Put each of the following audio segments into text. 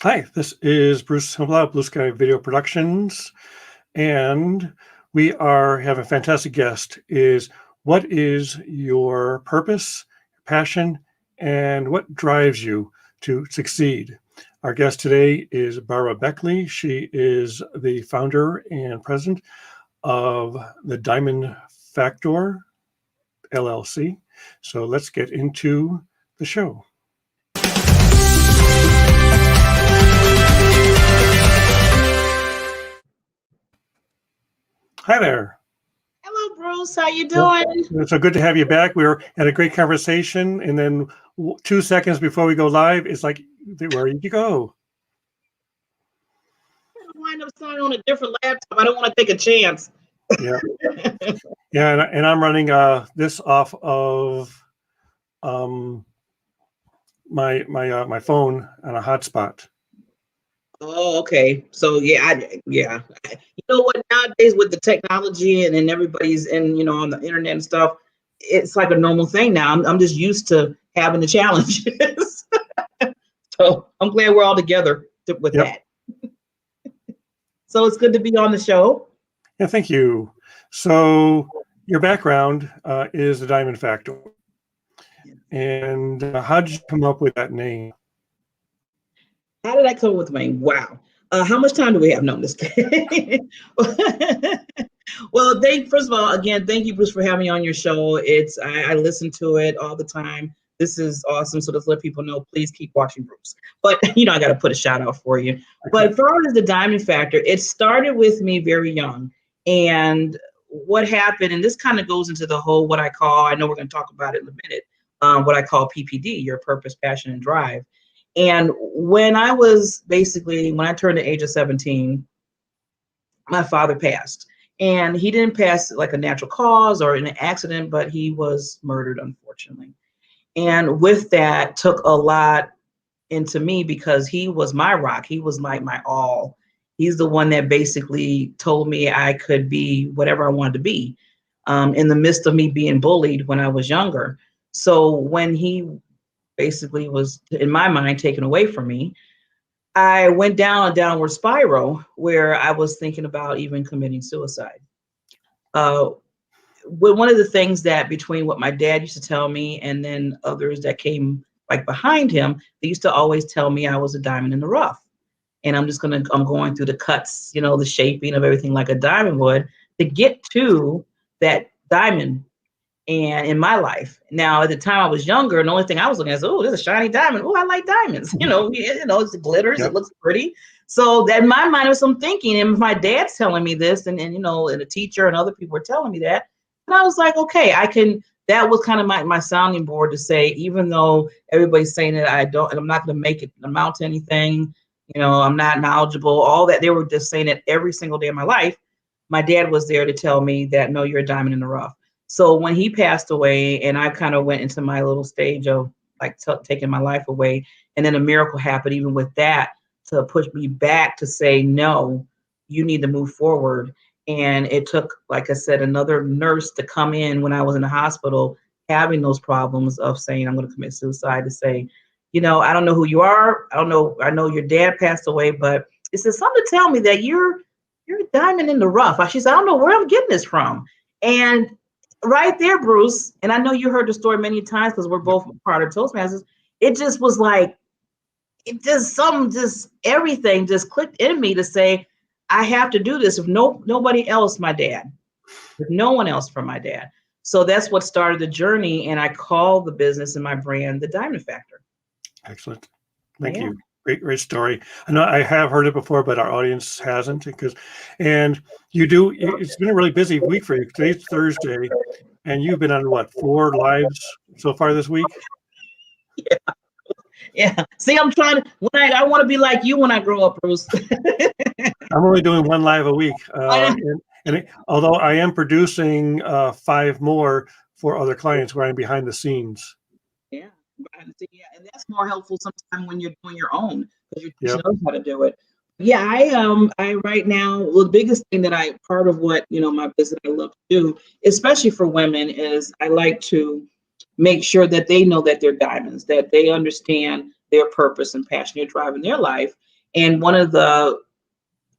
Hi, this is Bruce Himmelblau, Blue Sky Video Productions, and we have a fantastic guest. What is your purpose, passion, and what drives you to succeed? Our guest today is Barbara Beckley. She is the founder and president of the Diamond Factor LLC. So let's get into the show. Hi there. Hello, Bruce. How you doing? It's so good to have you back. We had a great conversation, and then 2 seconds before we go live, it's like, where did you go? I wind up signing on a different laptop. I don't want to take a chance. Yeah, yeah, and I'm running this off of my phone on a hotspot. Oh, okay. So yeah. You know what? Nowadays with the technology and then everybody's on the internet and stuff, it's like a normal thing now. I'm just used to having the challenges. So I'm glad we're all together with that. So it's good to be on the show. Yeah, thank you. So your background is the Diamond Factor, and how did you come up with that name? How did I come up with the name? Wow. How much time do we have? No, I'm just kidding. Well, first of all, again, thank you, Bruce, for having me on your show. I listen to it all the time. This is awesome. So just let people know, please keep watching Bruce. But, I got to put a shout out for you. But as far as the Diamond Factor, it started with me very young. And what happened, and this kind of goes into the whole, what I call, I know we're going to talk about it in a minute, what I call PPD, your purpose, passion, and drive. And when I turned the age of 17, my father passed. And he didn't pass like a natural cause or an accident, but he was murdered, unfortunately. And with that took a lot into me because he was my rock. He was like my all. He's the one that basically told me I could be whatever I wanted to be in the midst of me being bullied when I was younger. So when he basically was, in my mind, taken away from me, I went down a downward spiral where I was thinking about even committing suicide. One of the things that between what my dad used to tell me and then others that came like behind him, they used to always tell me I was a diamond in the rough. And I'm going through the cuts, the shaping of everything like a diamond would to get to that diamond. And in my life now, at the time I was younger, and the only thing I was looking at is, oh, there's a shiny diamond. Oh, I like diamonds. It glitters. Yep. It looks pretty. So that in my mind was some thinking, and my dad's telling me this, and a teacher and other people were telling me that, and I was like, okay, I can. That was kind of my sounding board to say, even though everybody's saying that I'm not going to make it amount to anything. I'm not knowledgeable. All that, they were just saying it every single day of my life. My dad was there to tell me that no, you're a diamond in the rough. So when he passed away and I kind of went into my little stage of like taking my life away, and then a miracle happened even with that to push me back to say, no, you need to move forward. And it took, like I said, another nurse to come in when I was in the hospital having those problems of saying I'm going to commit suicide, to say, I don't know who you are. I know your dad passed away, but it says something to tell me that you're a diamond in the rough. She said, I don't know where I'm getting this from. And right there, Bruce, and I know you heard the story many times because we're both part of Toastmasters. It just was like, everything just clicked in me to say, I have to do this. If nobody else, my dad, if no one else from my dad. So that's what started the journey. And I call the business and my brand the Diamond Factor. Excellent. Thank you. Great story. I know I have heard it before, but our audience hasn't. It's been a really busy week for you. Today's Thursday, and you've been on what, 4 lives so far this week? Yeah. See, I'm trying to. I want to be like you when I grow up, Bruce. I'm only doing 1 live a week, although I am producing 5 more for other clients where I'm behind the scenes. Yeah. Yeah, and that's more helpful sometimes when you're doing your own, because you're teaching others how to do it. Yeah, I right now, well, the biggest thing that part of what my business I love to do, especially for women, is I like to make sure that they know that they're diamonds, that they understand their purpose and passion, their drive in their life. And one of the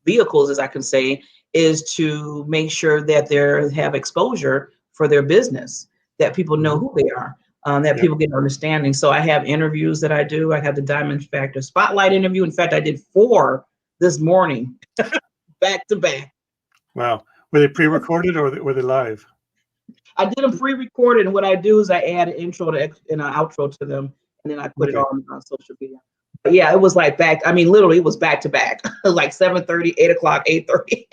vehicles, as I can say, is to make sure that they have exposure for their business, that people know who they are, that people get an understanding. So I have interviews that I do. I have the Diamond Factor Spotlight interview. In fact, I did 4 this morning, back to back. Wow. Were they pre-recorded or were they live? I did them pre-recorded, and what I do is I add an intro and an outro to them, and then I put it on social media. But yeah, it was like back. I mean, literally, it was back to back, like 7:30, 8 o'clock, 8:30.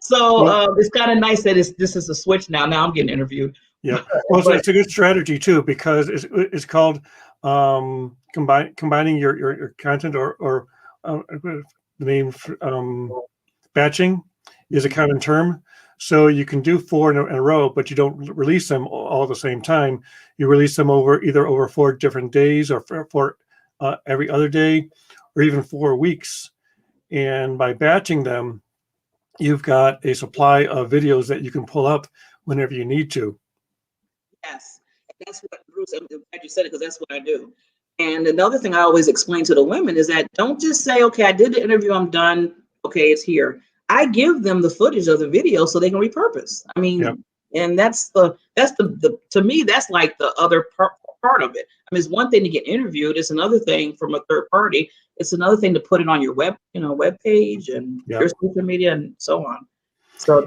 So it's kind of nice that this is a switch now. Now I'm getting interviewed. Yeah, well, it's a good strategy too, because it's called combining your content or the name batching is a common term. So you can do 4 in a row, but you don't release them all at the same time. You release them either over 4 different days, or for every other day, or even 4 weeks. And by batching them, you've got a supply of videos that you can pull up whenever you need to. Yes, that's what, Bruce, I'm glad you said it, because that's what I do. And another thing I always explain to the women is that don't just say, okay, I did the interview, I'm done, okay, it's here. I give them the footage of the video so they can repurpose. I mean, and that's the to me, that's like the other part of it. I mean, it's one thing to get interviewed, it's another thing from a third party. It's another thing to put it on your web page and your social media and so on. So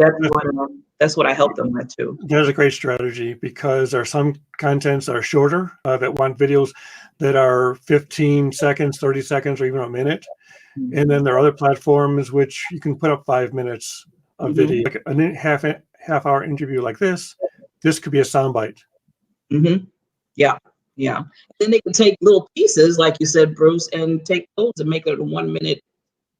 that's what I help them with too. That's a great strategy, because there are some contents that are shorter that want videos that are 15 seconds, 30 seconds, or even a minute. And then there are other platforms which you can put up 5 minutes of video, like a half-hour interview like this. This could be a soundbite. Yeah. Then they can take little pieces, like you said, Bruce, and take those and make it a 1 minute,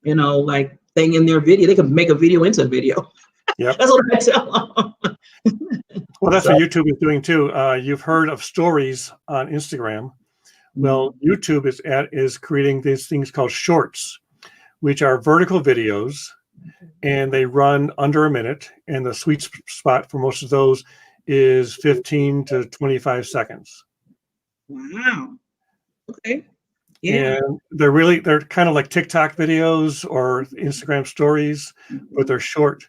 like thing in their video. They can make a video into a video. That's what I tell them. Well, that's what YouTube is doing too. You've heard of stories on Instagram. Well, YouTube is creating these things called shorts, which are vertical videos, and they run under a minute. And the sweet spot for most of those is 15 to 25 seconds. Wow. Okay. Yeah. And they're kind of like TikTok videos or Instagram stories, but they're short.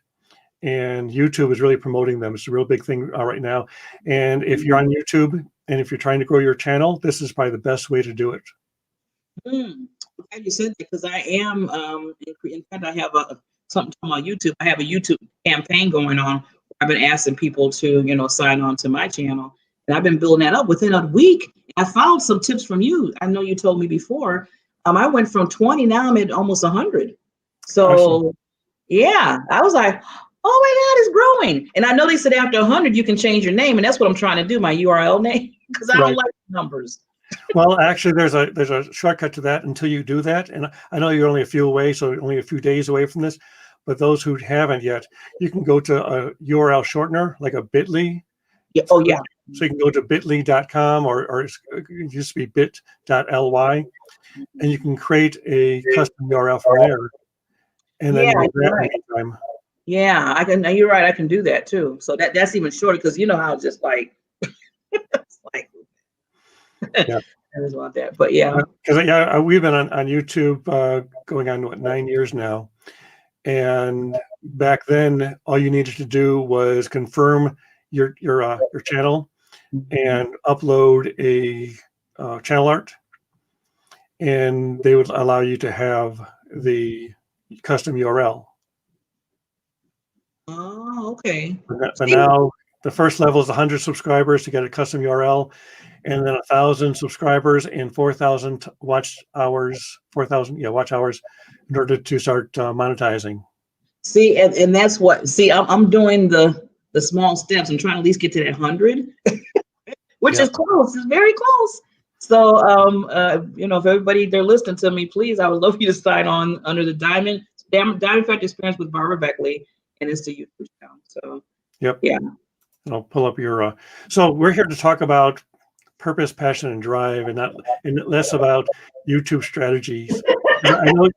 And YouTube is really promoting them. It's a real big thing right now. And if you're on YouTube and if you're trying to grow your channel, this is probably the best way to do it. I'm glad you said that, because I am, in fact, I have something on YouTube. I have a YouTube campaign going on. I've been asking people to, sign on to my channel. And I've been building that up. Within a week, I found some tips from you. I know you told me before. I went from 20, now I'm at almost 100. So, awesome. Yeah, I was like, oh my God, it's growing. And I know they said after 100, you can change your name. And that's what I'm trying to do, my URL name, because I don't like numbers. Well, actually, there's a shortcut to that until you do that. And I know you're only a few away, so only a few days away from this. But those who haven't yet, you can go to a URL shortener, like a bit.ly. Yeah. Oh, yeah. So you can go to bit.ly.com or it used to be bit.ly, and you can create a custom URL from there. And then use that anytime. Yeah, I can. You're right. I can do that too. So that's even shorter, because you know how it's just like, it's like, I just want that. But yeah, because we've been on YouTube going on 9 years now, and back then all you needed to do was confirm your channel and upload a channel art, and they would allow you to have the custom URL. Oh, okay. But now the first level is 100 subscribers to get a custom URL, and then 1,000 subscribers and 4,000 watch hours in order to start monetizing. See, and that's what. See, I'm doing the small steps. I'm trying to at least get to that 100, which is close. It's very close. So, if everybody they're listening to me, please, I would love you to sign on under the Diamond Factor Experience with Barbara Beckley. And it's the YouTube channel. So, yeah. I'll pull up your. So we're here to talk about purpose, passion, and drive, and less about YouTube strategies. I know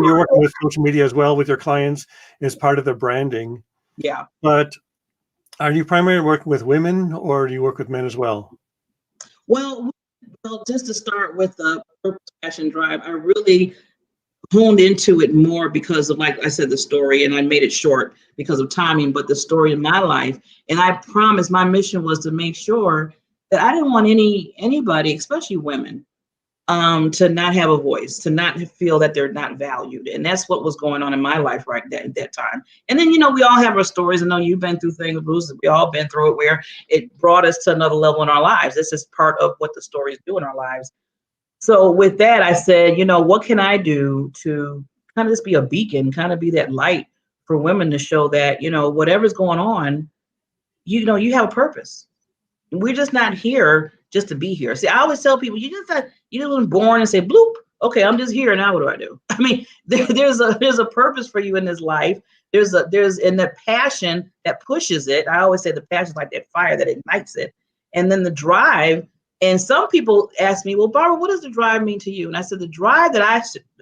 you're working with social media as well with your clients as part of their branding. Yeah. But are you primarily working with women, or do you work with men as well? Well, Well, just to start with the purpose, passion, drive, I really honed into it more because of, like I said, the story, and I made it short because of timing, but the story in my life. And I promised, my mission was to make sure that I didn't want anybody, especially women, to not have a voice, to not feel that they're not valued. And that's what was going on in my life at that time. And then, we all have our stories. I know you've been through things, Bruce. We all been through it where it brought us to another level in our lives. This is part of what the stories do in our lives. So with that, I said, what can I do to kind of just be a beacon, kind of be that light for women to show that, whatever's going on, you have a purpose. We're just not here just to be here. See, I always tell people, you just weren't born and say, bloop, okay, I'm just here. Now what do I do? I mean, there's a purpose for you in this life. There's in the passion that pushes it. I always say the passion is like that fire that ignites it. And then the drive. And some people ask me, well, Barbara, what does the drive mean to you? And I said, the drive that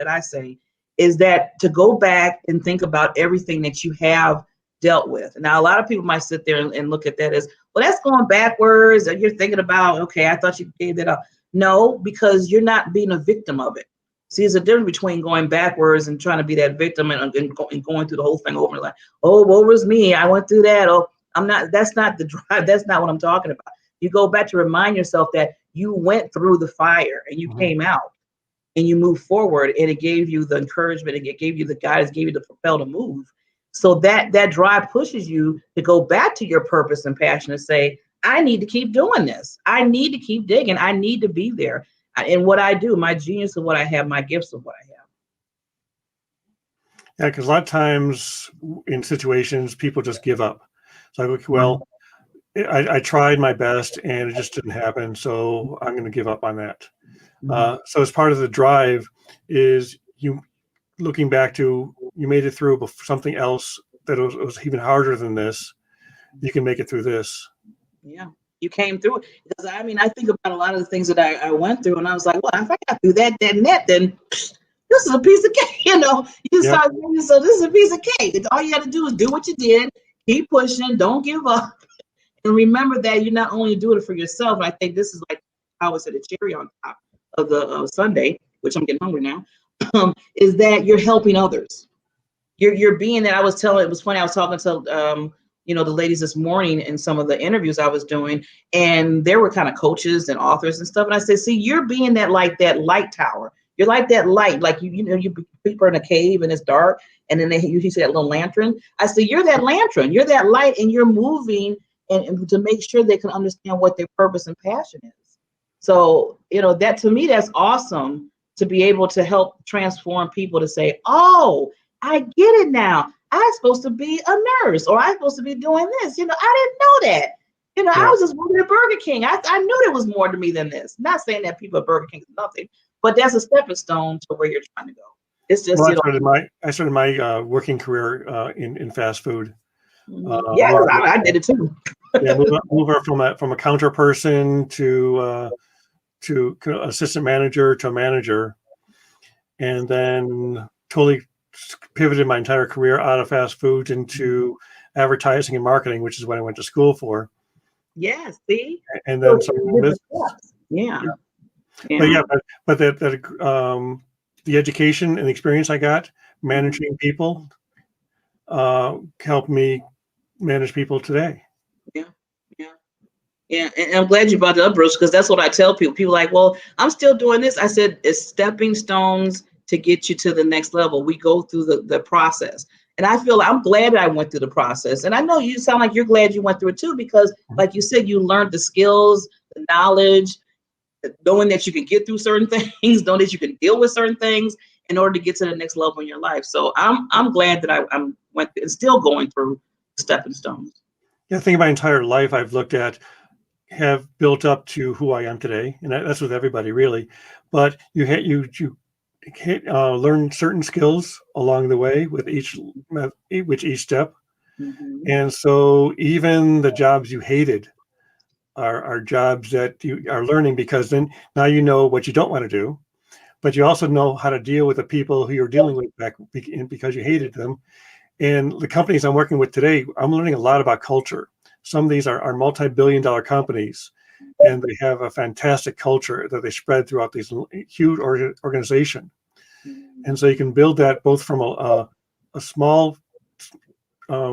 I say is that to go back and think about everything that you have dealt with. Now, a lot of people might sit there and look at that as, well, that's going backwards. And you're thinking about, okay, I thought you gave that up. No, because you're not being a victim of it. See, there's a difference between going backwards and trying to be that victim and going through the whole thing over, like, oh, woe was me, I went through that. Oh, I'm not, that's not the drive. That's not what I'm talking about. You go back to remind yourself that you went through the fire and you came out and you moved forward, and it gave you the encouragement, and it gave you the guidance, gave you the propel to move. So that drive pushes you to go back to your purpose and passion and say, I need to keep doing this. I need to keep digging. I need to be there. And what I do, my genius of what I have, my gifts of what I have. Yeah, because a lot of times in situations, people just give up. It's like, okay, well, I tried my best and it just didn't happen, so I'm going to give up on that. So as part of the drive is you looking back to, you made it through something else that was even harder than this. You can make it through this. Yeah, you came through it. Because I mean, I think about a lot of the things that I went through, and I was like, well, if I got through that net, then this is a piece of cake. You start thinking, so this is a piece of cake. All you got to do is do what you did, keep pushing, don't give up. And remember that you're not only doing it for yourself. I think this is like, I would say, the cherry on top of the Sunday, which I'm getting hungry now, is that you're helping others. You're being that. I was telling, it was funny, I was talking to the ladies this morning in some of the interviews I was doing, and there were kind of coaches and authors and stuff. And I said, see, you're being that light tower. You're like that light, like you people are in a cave and it's dark, and then you see that little lantern. I said, you're that lantern, you're that light, and you're moving and to make sure they can understand what their purpose and passion is. So, that, to me, that's awesome, to be able to help transform people to say, oh, I get it now. I'm supposed to be a nurse, or I'm supposed to be doing this. I didn't know that. I was just working at Burger King. I knew there was more to me than this. Not saying that people at Burger King is nothing, but that's a stepping stone to where you're trying to go. It's just, I started my working career in fast food. I did it too. move from a counter person to assistant manager to a manager, and then totally pivoted my entire career out of fast food into advertising and marketing, which is what I went to school for. Yes, see. And then but the education and the experience I got managing people helped me manage people today. Yeah, and I'm glad you brought it up, Bruce, because that's what I tell people. People are like, well, I'm still doing this. I said, it's stepping stones to get you to the next level. We go through the process. And I feel, I'm glad that I went through the process. And I know you sound like you're glad you went through it too, because like you said, you learned the skills, the knowledge, knowing that you can get through certain things, knowing that you can deal with certain things in order to get to the next level in your life. So I'm glad that I went and still going through stepping stones. Yeah, I think my entire life I've looked at have built up to who I am today, and that's with everybody really. But you learn certain skills along the way with each step, and so even the jobs you hated are jobs that you are learning, because then now you know what you don't want to do, but you also know how to deal with the people who you're dealing with because you hated them. And the companies I'm working with today, I'm learning a lot about culture. Some of these are multi-billion-dollar companies, and they have a fantastic culture that they spread throughout this huge organization. And so you can build that both from a small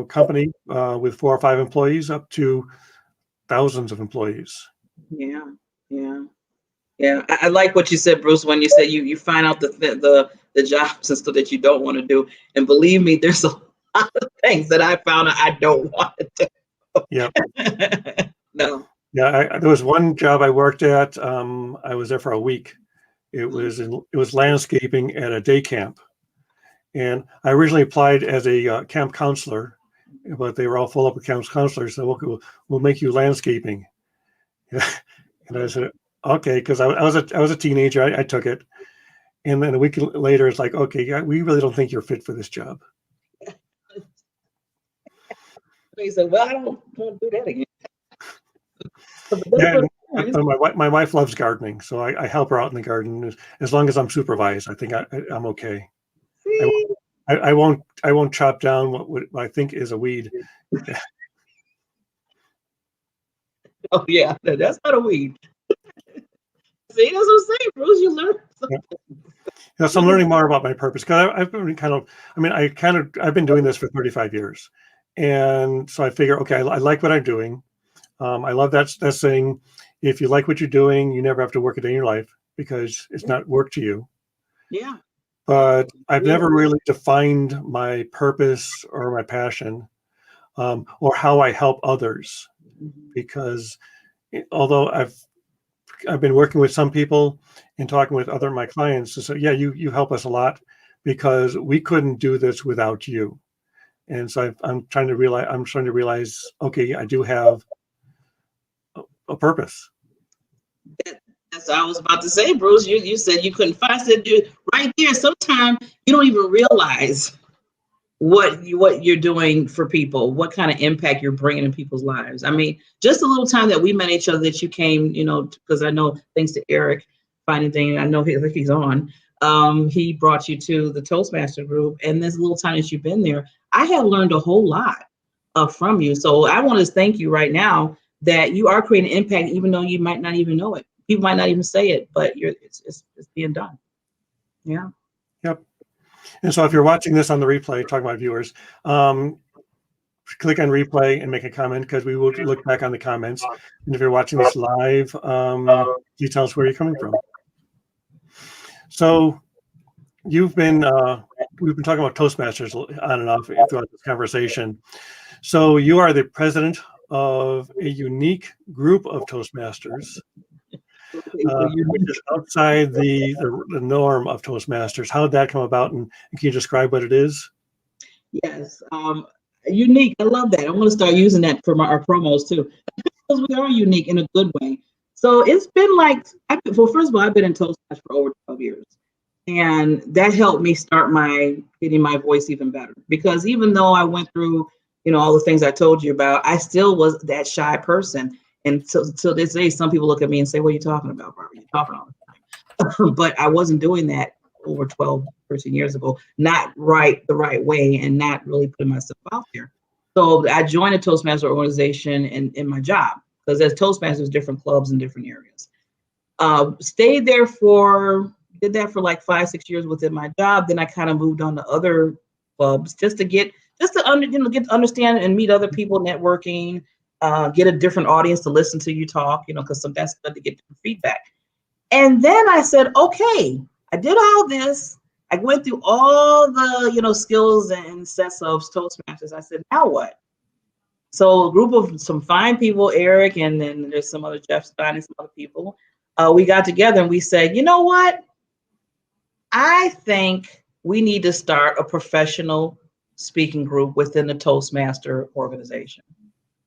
company with 4 or 5 employees up to thousands of employees. Yeah, yeah, yeah. I like what you said, Bruce, when you said you find out the jobs and stuff that you don't want to do. And believe me, there's a lot of things that I found out I don't want to do. Yeah. No. Yeah, there was one job I worked at. I was there for a week. It was landscaping at a day camp, and I originally applied as a camp counselor, but they were all full up with camp counselors. So we'll make you landscaping, and I said okay, because I was a teenager. I took it, and then a week later, it's like, okay, we really don't think you're fit for this job. He said, well, I don't want to do that again. Yeah, my wife loves gardening, so I help her out in the garden as long as I'm supervised. I think I'm okay. I won't chop down what I think is a weed. Oh yeah, that's not a weed. See, that's what I'm saying, Bruce. You learn something. Yeah, so I'm learning more about my purpose because I've been I've been doing this for 35 years, and so I figure, okay, I like what I'm doing. I love that saying, if you like what you're doing, you never have to work a day in your life because it's not work to you. Yeah. But I've never really defined my purpose or my passion, or how I help others, because although I've been working with some people and talking with other of my clients to say, yeah, you help us a lot because we couldn't do this without you. And so I'm trying to realize, okay, I do have a purpose. That's what I was about to say, Bruce. You said you couldn't find. I said, dude, right there. Sometimes you don't even realize what you're doing for people, what kind of impact you're bringing in people's lives. I mean, just a little time that we met each other, that you came, because I know thanks to Eric finding things, I know he's on. He brought you to the Toastmaster group, and this little time that you've been there, I have learned a whole lot from you. So I want to thank you right now that you are creating impact, even though you might not even know it. People might not even say it, but it's being done. Yeah. Yep. And so if you're watching this on the replay, talking about viewers, click on replay and make a comment, because we will look back on the comments. And if you're watching this live, you tell us where you're coming from. So we've been talking about Toastmasters on and off throughout this conversation. So you are the president of a unique group of Toastmasters, which is outside the norm of Toastmasters. How did that come about, and can you describe what it is? Yes, unique. I love that. I'm going to start using that for our promos too, because we are unique in a good way. So it's been like, first of all, I've been in Toastmasters for over 12 years. And that helped me start getting my voice even better, because even though I went through, all the things I told you about, I still was that shy person. And so till this day, some people look at me and say, what are you talking about, Barbara? You're talking all the time. But I wasn't doing that over 12, 13 years ago, not the right way, and not really putting myself out there. So I joined a Toastmaster organization in my job, because as Toastmasters, different clubs in different areas. Stayed there did that for like 5-6 years within my job. Then I kind of moved on to other clubs just to get to understand and meet other people, networking, get a different audience to listen to you talk, because that's good to get different feedback. And then I said, okay, I did all this. I went through all the, skills and sets of Toastmasters. I said, now what? So a group of some fine people, Eric, and then there's some other Jeff Stein and some other people. We got together and we said, you know what? I think we need to start a professional speaking group within the Toastmaster organization.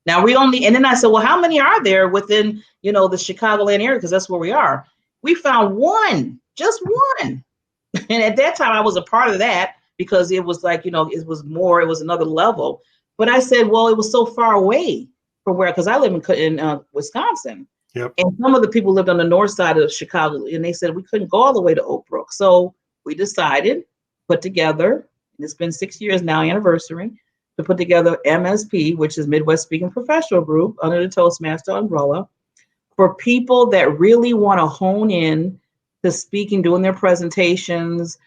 Now and then I said, well, how many are there within, the Chicagoland area? Because that's where we are. We found one, just one. And at that time I was a part of that, because it was like, it was another level. But I said, well, it was so far away from because I live in Wisconsin. Yep. And some of the people lived on the north side of Chicago, and they said we couldn't go all the way to Oak Brook. So we decided, put together, and it's been 6 years now, anniversary, to put together MSP, which is Midwest Speaking Professional Group, under the Toastmaster umbrella, for people that really want to hone in to speaking, doing their presentations,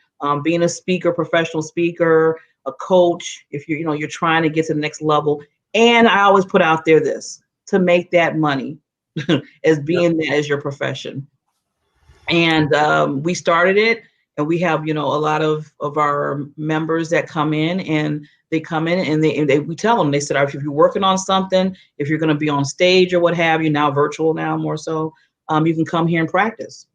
being a speaker, professional speaker, a coach, if you're trying to get to the next level. And I always put out there this, to make that money as being that as your profession. And we started it, and we have, a lot of our members that come in, and they come in and we tell them, they said, if you're working on something, if you're going to be on stage or what have you, now virtual, now more so, you can come here and practice.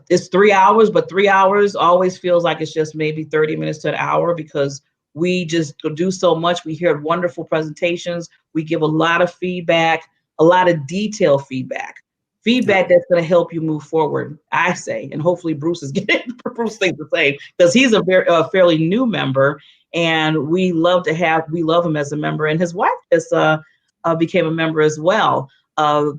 It's 3 hours, but 3 hours always feels like it's just maybe 30 minutes to an hour, because we just do so much. We hear wonderful presentations. We give a lot of feedback, a lot of detailed feedback that's going to help you move forward, I say. And hopefully Bruce is getting Bruce thinks the same, because he's a fairly new member, and we love him as a member, and his wife just became a member as well.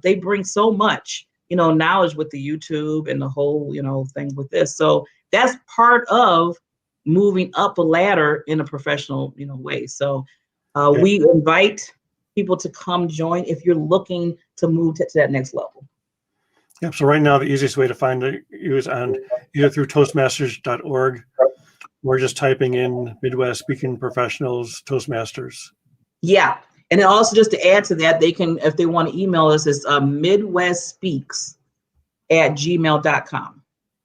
They bring so much, knowledge with the YouTube and the whole, thing with this. So that's part of moving up a ladder in a professional, way. So we invite people to come join if you're looking to move to that next level. Yep. So right now, the easiest way to find you is on either through Toastmasters.org or just typing in Midwest Speaking Professionals Toastmasters. Yeah. And then also, just to add to that, they can, if they want to email us, it's midwestspeaks@gmail.com.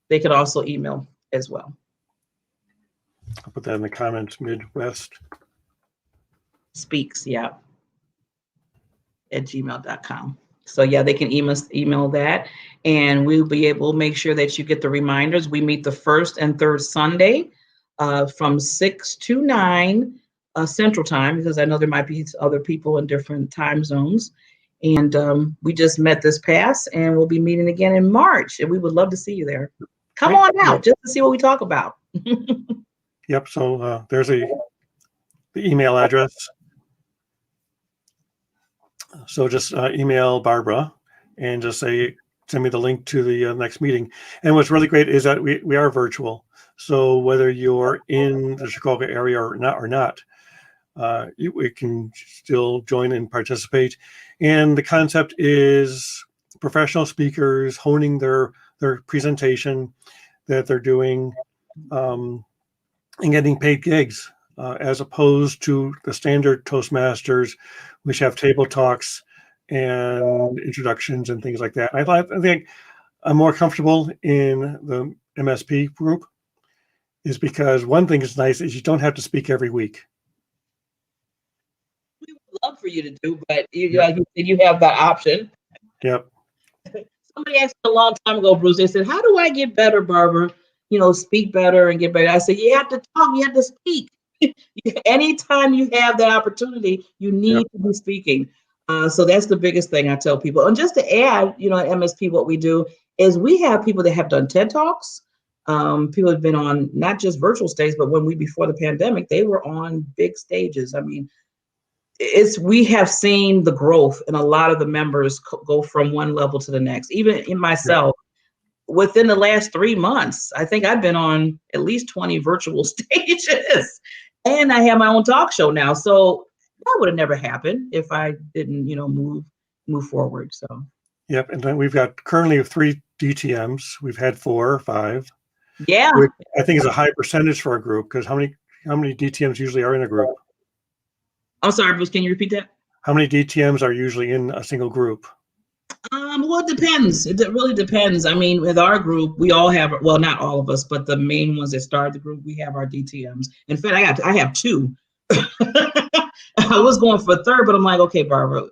They could also email as well. I'll put that in the comments, Midwest Speaks, at gmail.com. So they can email that, and we'll be able to make sure that you get the reminders. We meet the first and third Sunday from 6 to 9 Central Time, because I know there might be other people in different time zones. And we just met this past, and we'll be meeting again in March, and we would love to see you there. Come on out just to see what we talk about. Yep. So there's the email address. So just email Barbara and just say, send me the link to the next meeting. And what's really great is that we are virtual. So whether you're in the Chicago area or not, we can still join and participate. And the concept is professional speakers honing their presentation that they're doing and getting paid gigs, as opposed to the standard Toastmasters, which have table talks and introductions and things like that. I think I'm more comfortable in the MSP group, is because one thing is nice is you don't have to speak every week. We would love for you to do, but you have that option. Yep. Somebody asked me a long time ago, Bruce, they said, how do I get better, Barbara? Speak better and get better. I said, you have to talk, you have to speak. Anytime you have that opportunity, you need to be speaking. So that's the biggest thing I tell people. And just to add, at MSP, what we do is we have people that have done TED Talks. People have been on not just virtual stages, but before the pandemic, they were on big stages. I mean, we have seen the growth, and a lot of the members go from one level to the next. Even in myself, within the last 3 months, I think I've been on at least 20 virtual stages, and I have my own talk show now. So that would have never happened if I didn't, move forward. So. Yep. And then we've got currently 3 DTMs. We've had 4 or 5. Yeah. Which I think is a high percentage for a group, because how many DTMs usually are in a group? I'm sorry, Bruce, can you repeat that? How many DTMs are usually in a single group? Well, it depends. It really depends. I mean, with our group, we all have, well, not all of us, but the main ones that started the group, we have our DTMs. In fact, I have 2. I was going for a third, but I'm like, okay, Barbara,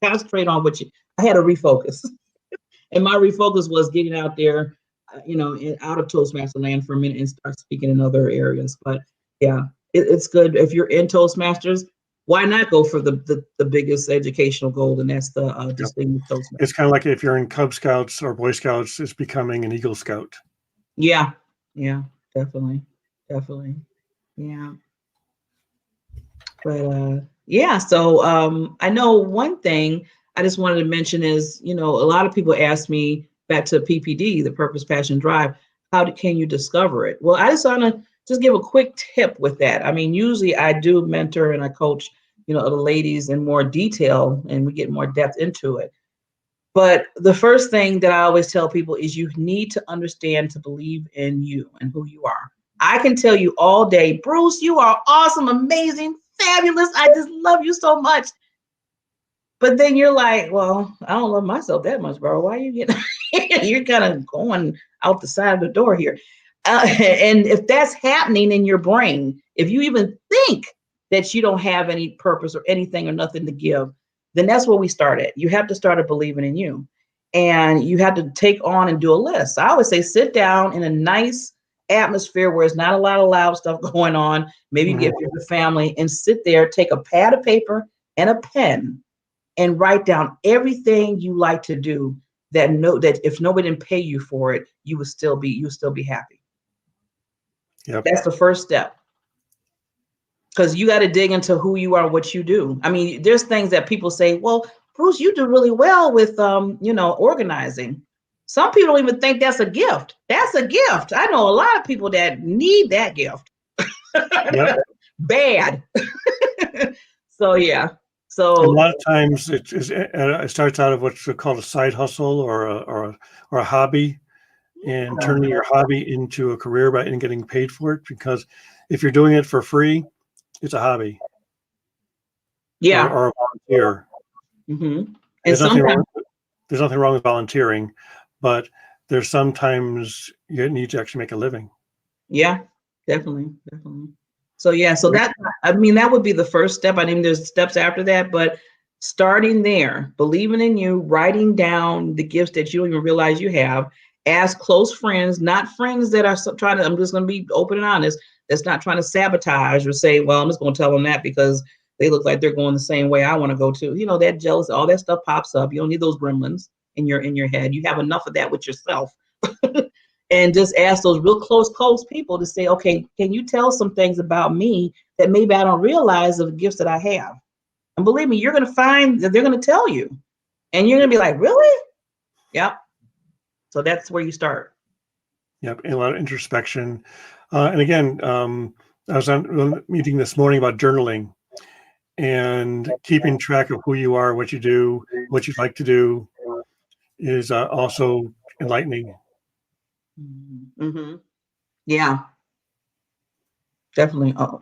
concentrate on what I had to refocus. And my refocus was getting out there, out of Toastmaster land for a minute and start speaking in other areas. But yeah, it's good. If you're in Toastmasters, why not go for the biggest educational goal, and that's the distinguished Toastmaster. It's kind of like if you're in Cub Scouts or Boy Scouts, it's becoming an Eagle Scout. Yeah, definitely. Yeah. But so I know one thing I just wanted to mention is, a lot of people ask me, back to PPD, the Purpose, Passion, Drive, can you discover it? Well, I just want to just give a quick tip with that. I mean, usually I do mentor and I coach, the ladies in more detail, and we get more depth into it. But the first thing that I always tell people is you need to understand to believe in you and who you are. I can tell you all day, Bruce, you are awesome, amazing, fabulous. I just love you so much. But then you're like, well, I don't love myself that much, bro. Why are you getting, you're kind of going out the side of the door here. And if that's happening in your brain, if you even think that you don't have any purpose or anything or nothing to give, then that's where we start at. You have to start believing in you. And you have to take on and do a list. I always say sit down in a nice atmosphere where there's not a lot of loud stuff going on. Maybe get your family and sit there, take a pad of paper and a pen and write down everything you like to do that if nobody didn't pay you for it, you would still be happy. Yep. That's the first step. Because you got to dig into who you are, what you do. I mean, there's things that people say, well, Bruce, you do really well with, organizing. Some people don't even think that's a gift. That's a gift. I know a lot of people that need that gift. Yep. Bad. So, yeah. So a lot of times it starts out of what's called a side hustle or a hobby, and turning your hobby into a career by and getting paid for it. Because if you're doing it for free, it's a hobby. Yeah. Or a volunteer. Mm-hmm. There's nothing wrong with volunteering, but there's sometimes you need to actually make a living. Yeah, definitely. So yeah, so that would be the first step. I mean, there's steps after that, but starting there, believing in you, writing down the gifts that you don't even realize you have, ask close friends, not friends that are trying to, I'm just going to be open and honest, that's not trying to sabotage or say, well, I'm just going to tell them that because they look like they're going the same way I want to go to. You know, that jealousy, all that stuff pops up. You don't need those gremlins in your head. You have enough of that with yourself. And just ask those real close people to say, okay, can you tell some things about me that maybe I don't realize of the gifts that I have? And believe me, you're going to find that they're going to tell you. And you're going to be like, really? Yep. So that's where you start. Yep. And a lot of introspection. And again, I was on a meeting this morning about journaling and keeping track of who you are, what you do, what you'd like to do is also enlightening. Mm-hmm. Yeah, definitely. Oh,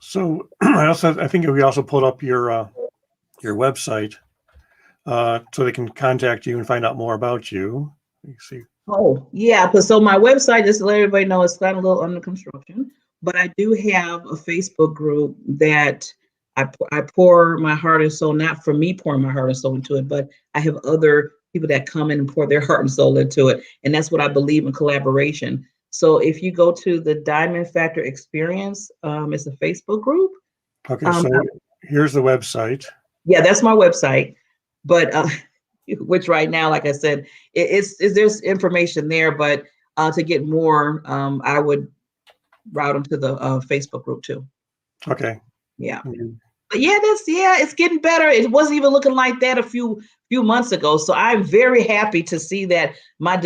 so I think we also pulled up your website so they can contact you and find out more about you. Let me see. Oh, yeah. So my website, just to let everybody know, it's got a little under construction, but I do have a Facebook group that I pour my heart and soul, not for me pouring my heart and soul into it, but I have other people that come in and pour their heart and soul into it. And that's what I believe in, collaboration. So if you go to the Diamond Factor Experience, it's a Facebook group. Okay, so here's the website. Yeah, that's my website. But which right now, like I said, there's information there, but to get more, I would route them to the Facebook group too. Okay. Yeah. Mm-hmm. But yeah, it's getting better. It wasn't even looking like that a few months ago. So I'm very happy to see that my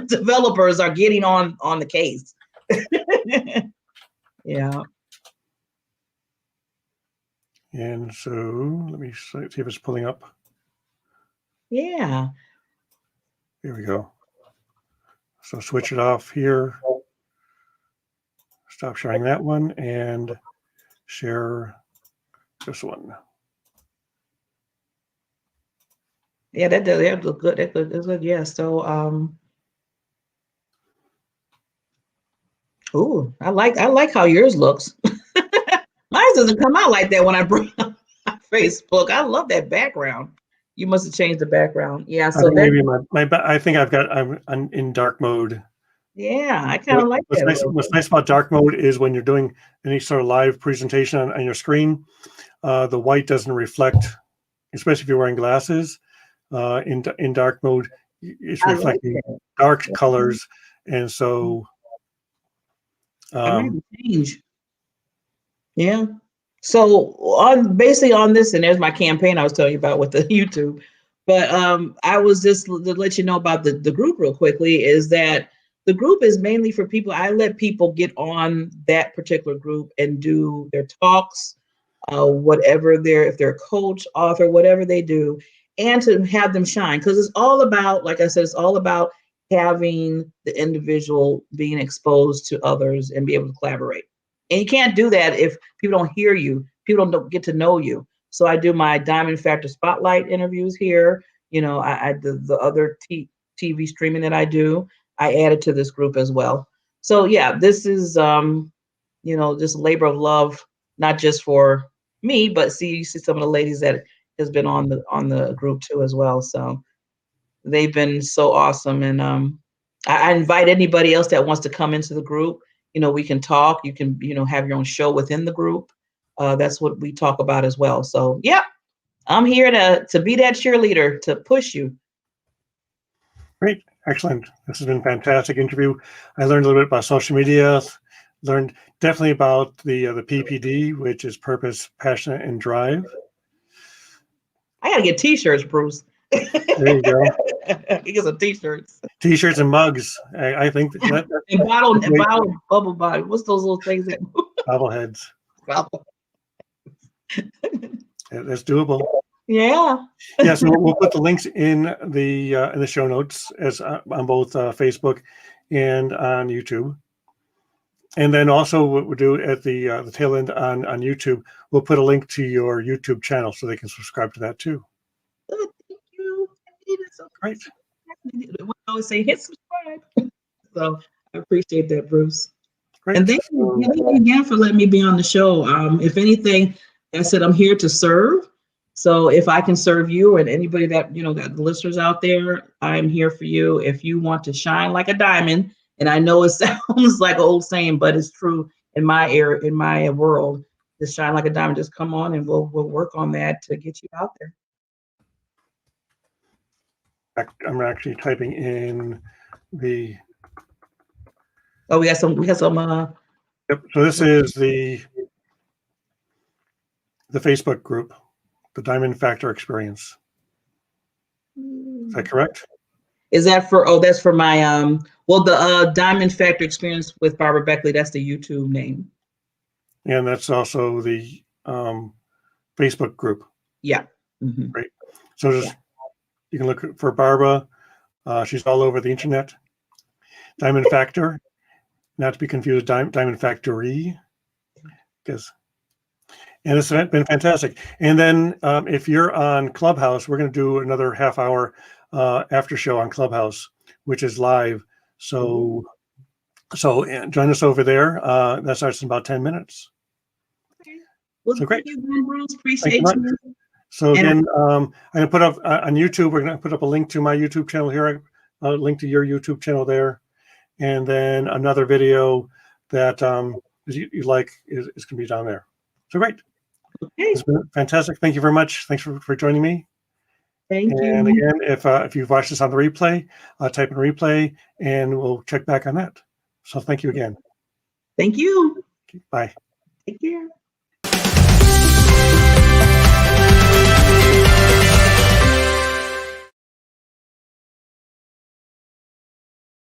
developers are getting on the case. Yeah. And so let me see if it's pulling up. Yeah. Here we go. So switch it off here. Stop sharing that one and share this one. Yeah, that look good. That good. Yeah. So ooh, I like how yours looks. Mine doesn't come out like that when I bring up my Facebook. I love that background. You must have changed the background. Yeah. So maybe I think I'm in dark mode. Yeah, I kind of like that. What's nice about dark mode is when you're doing any sort of live presentation on your screen, the white doesn't reflect, especially if you're wearing glasses. In dark mode, it's reflecting dark colors, and so change. Yeah. So basically on this, and there's my campaign I was telling you about with the YouTube. But I was just to let you know about the group real quickly, is that the group is mainly for people. I let people get on that particular group and do their talks, whatever if they're a coach, author, whatever they do. and to have them shine, because it's all about, like I said, it's all about having the individual being exposed to others and be able to collaborate. And you can't do that if people don't hear you, people don't get to know you. So I do my Diamond Factor Spotlight interviews here. You know, the other TV streaming that I do, I added to this group as well. So yeah, this is you know, just labor of love, not just for me, but see some of the ladies that has been on the group too as well. So they've been so awesome. And I invite anybody else that wants to come into the group. You know, we can talk. You can, you know, have your own show within the group. That's what we talk about as well. So yeah, I'm here to be that cheerleader, to push you. Great. Excellent. This has been a fantastic interview. I learned a little bit about social media, learned definitely about the PPD, which is purpose, passion, and drive. I got to get t-shirts, Bruce. There you go. Get some t-shirts. T-shirts and mugs. I think that and bubble bottle. What's those little things that bobbleheads. That's doable. Yeah. Yeah. So we'll put the links in the show notes as on both Facebook and on YouTube. And then also what we'll do at the tail end on YouTube, we'll put a link to your YouTube channel so they can subscribe to that too. Thank you. So great. We always say hit subscribe. So I appreciate that, Bruce. Great. And thank you again for letting me be on the show. If anything, I said I'm here to serve. So if I can serve you and anybody that, you know, that the listeners out there, I'm here for you. If you want to shine like a diamond, and I know it sounds like an old saying, but it's true in my era, in my world, to shine like a diamond, just come on and we'll work on that to get you out there. I'm actually typing in the. Oh, we got some. Yep. So this is the Facebook group, the Diamond Factor Experience. Is that correct? Is that for? Oh, that's for my well, the Diamond Factor Experience with Barbara Beckley. That's the YouTube name. And that's also the Facebook group. Yeah. Mm-hmm. Great. So just you can look for Barbara. She's all over the internet. Diamond Factor, not to be confused with Diamond Factory, because. And it's been fantastic. And then if you're on Clubhouse, we're going to do another half-hour after show on Clubhouse, which is live. So join us over there. That starts in about 10 minutes. Okay. Well, so great. Thank you, Bruce. Appreciate you. So again, I'm going to put up on YouTube, we're going to put up a link to my YouTube channel here, a link to your YouTube channel there. And then another video that you like is going to be down there. So great. Okay. It's been fantastic. Thank you very much. Thanks for joining me. Thank you. And again, if you've watched this on the replay, type in replay and we'll check back on that. So thank you again. Thank you. Bye. Take care.